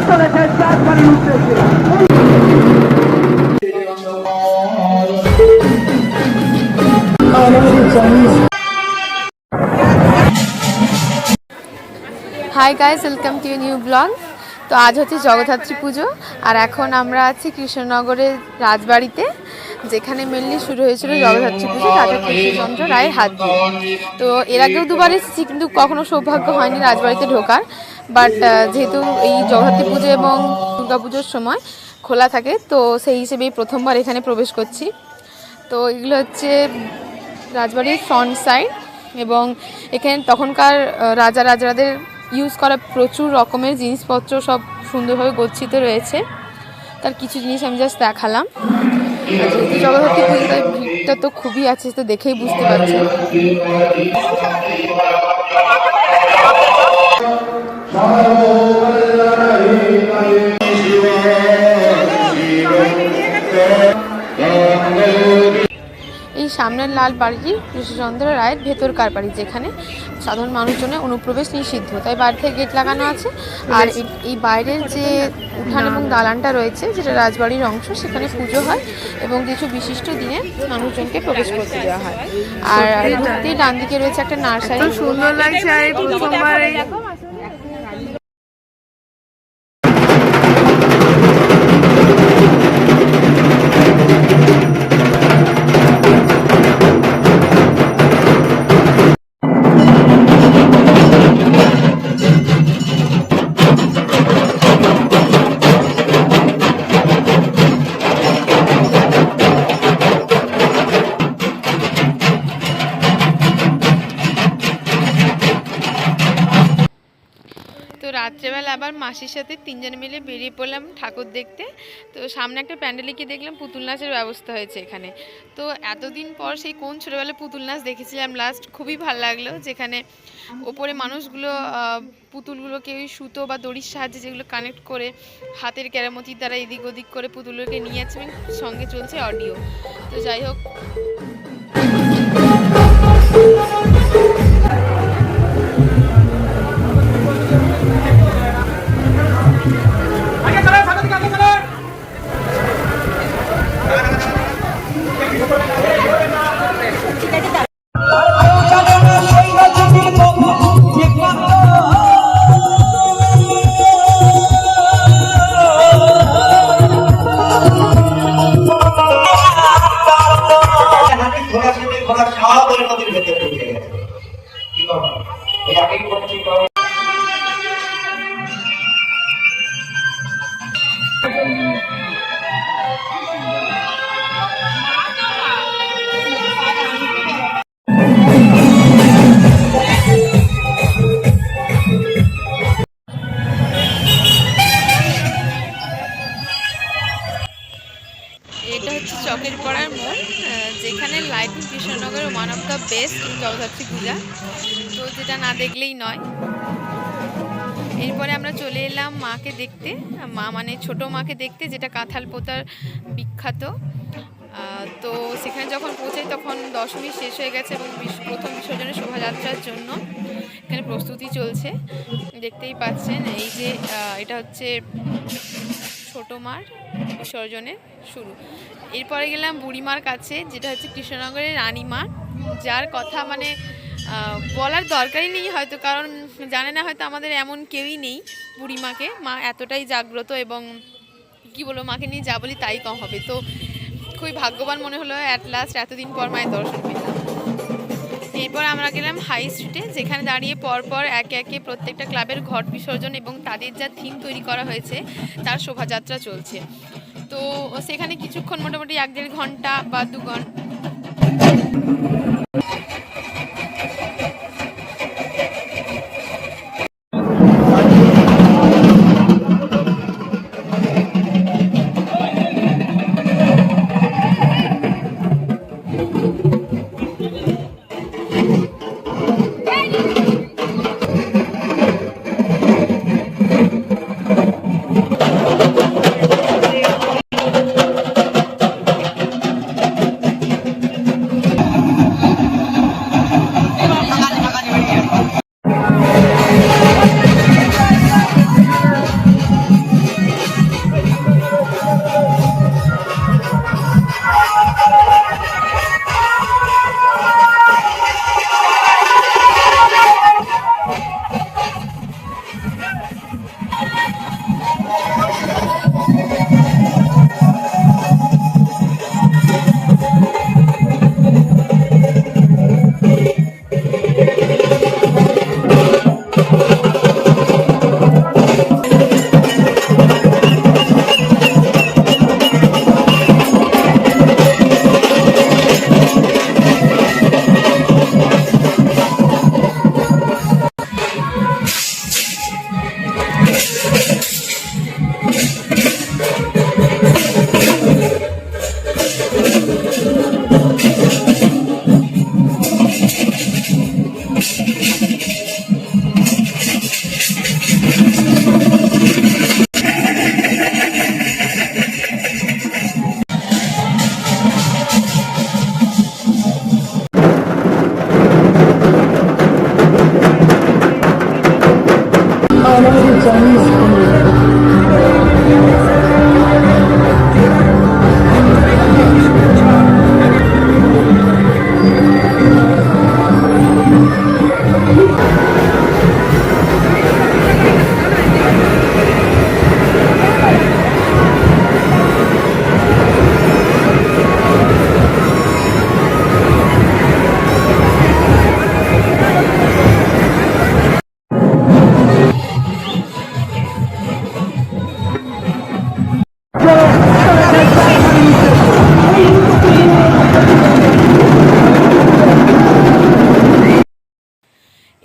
চলেছে রাজবাড়ির উদ্দেশ্যে। Hi guys, welcome to new blog. তো আজ হচ্ছে জগদ্ধাত্রী পুজো, আর এখন আমরা আছি কৃষ্ণনগরের রাজবাড়িতে, যেখানে মেনলি শুরু হয়েছিল জগদ্ধাত্রী পুজো রাজা কৃষ্ণচন্দ্র রায়ের হাত দিয়ে। তো এর আগেও দুবার এসেছি, কিন্তু কখনো সৌভাগ্য হয়নি রাজবাড়িতে ঢোকার। বাট যেহেতু এই জগদ্ধাত্রী পুজো এবং দুর্গাপুজোর সময় খোলা থাকে, তো সেই হিসেবেই প্রথমবার এখানে প্রবেশ করছি। তো এগুলো হচ্ছে রাজবাড়ির ফ্রন্ট সাইড, এবং এখানে তখনকার রাজাদের ইউজ করা প্রচুর রকমের জিনিসপত্র সব সুন্দরভাবে গচ্ছিত রয়েছে। তার কিছু জিনিস আমি জাস্ট দেখালাম। আর যেহেতু জগদ্ধাত্রী পুজো, তাই ভিড়টা তো খুবই আছে, তো দেখেই বুঝতে পারছেন। এই সামনের লাল বাড়িটি কৃষ্ণচন্দ্র রায়ের ভেতরকার বাড়ি, যেখানে সাধারণ মানুষজনের অনুপ্রবেশ নিষিদ্ধ, তাই বাইরে থেকে গেট লাগানো আছে। আর এই বাইরের যে উঠান এবং দালানটা রয়েছে, যেটা রাজবাড়ির অংশ, সেখানে পুজো হয় এবং কিছু বিশিষ্ট দিনে মানুষজনকে প্রবেশ করতে দেওয়া হয়। আর ঢুকতেই ডান দিকে রয়েছে একটা নার্সারি। সুন্দর লাগছে। রাত্রেবেলা আবার মাসির সাথে তিনজন মিলে বেরিয়ে পড়লাম ঠাকুর দেখতে। তো সামনে একটা প্যান্ডেলে গিয়ে দেখলাম পুতুল নাচের ব্যবস্থা হয়েছে এখানে। তো এতদিন পর সেই কোন ছোটোবেলায় পুতুল নাচ দেখেছিলাম লাস্ট, খুবই ভালো লাগলো। যেখানে ওপরে মানুষগুলো পুতুলগুলোকে ওই সুতো বা দড়ির সাহায্যে যেগুলো কানেক্ট করে হাতের কেরামতির দ্বারা এদিক ওদিক করে পুতুলগুলোকে নিয়ে যাচ্ছে, সঙ্গে চলছে অডিও। তো যাই হোক, এটা হচ্ছে চকের পাড়ার মোড়, যেখানে লাইটিং কৃষ্ণনগরের one of the best Jagaddhatri Puja, তো যেটা না দেখলেই নয়। এরপরে আমরা চলে এলাম মাকে দেখতে, মা মানে ছোট মাকে দেখতে, যেটা কাঁথাল পোতার বিখ্যাত। তো সেখানে যখন পৌঁছাই তখন দশমী শেষ হয়ে গেছে এবং প্রথম বিসর্জনের শোভাযাত্রার জন্য এখানে প্রস্তুতি চলছে। দেখতেই পাচ্ছেন, এই যে এটা হচ্ছে ছোটো মার বিসর্জনের শুরু। এরপরে গেলাম বুড়িমার কাছে, যেটা হচ্ছে কৃষ্ণনগরের রানীমা, যার কথা মানে বলার দরকারই নেই হয়তো, কারণ জানে না হয়তো আমাদের এমন কেউই নেই বুড়িমাকে। মা এতটাই জাগ্রত, এবং কি বলবো, মাকে নিয়ে যা বলি তাই কম হবে। তো খুবই ভাগ্যবান মনে হলো অ্যাট লাস্ট এতদিন পর মায়ের দর্শন পেলাম। এরপর আমরা গেলাম হাই স্ট্রিটে, যেখানে দাঁড়িয়ে পরপর একে একে প্রত্যেকটা ক্লাবের ঘট বিসর্জন এবং তাদের যা থিম তৈরি করা হয়েছে তার শোভাযাত্রা চলছে। তো সেখানে কিছুক্ষণ, মোটামুটি 1-1.5 ঘন্টা বা 2 ঘন্টা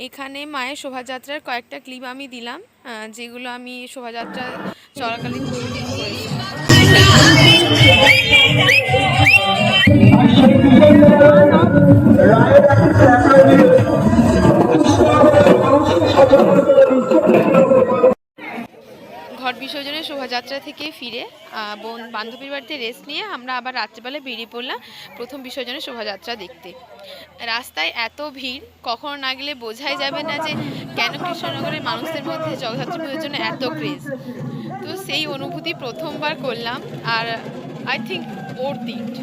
এখানে মায়ের শোভাযাত্রার কয়েকটা ক্লিপ আমি দিলাম, যেগুলো আমি শোভাযাত্রা চলাকালীন শুটিং করেছি। ঘট বিসর্জনের শোভাযাত্রা থেকে ফিরে বান্ধবীর বাড়িতে রেস্ট নিয়ে আমরা আবার রাত্রিবেলা বেরিয়ে পড়লাম প্রথম বিসর্জনের শোভাযাত্রা দেখতে। রাস্তায় এত ভিড়, কখনো না গেলে বোঝাই যাবে না যে কেন কৃষ্ণনগরের মানুষদের মধ্যে জগদ্ধাত্রী পুজোর জন্য এত ক্রেজ। তো সেই অনুভূতি প্রথমবার করলাম, আর আই থিঙ্ক ওর্থ ইট।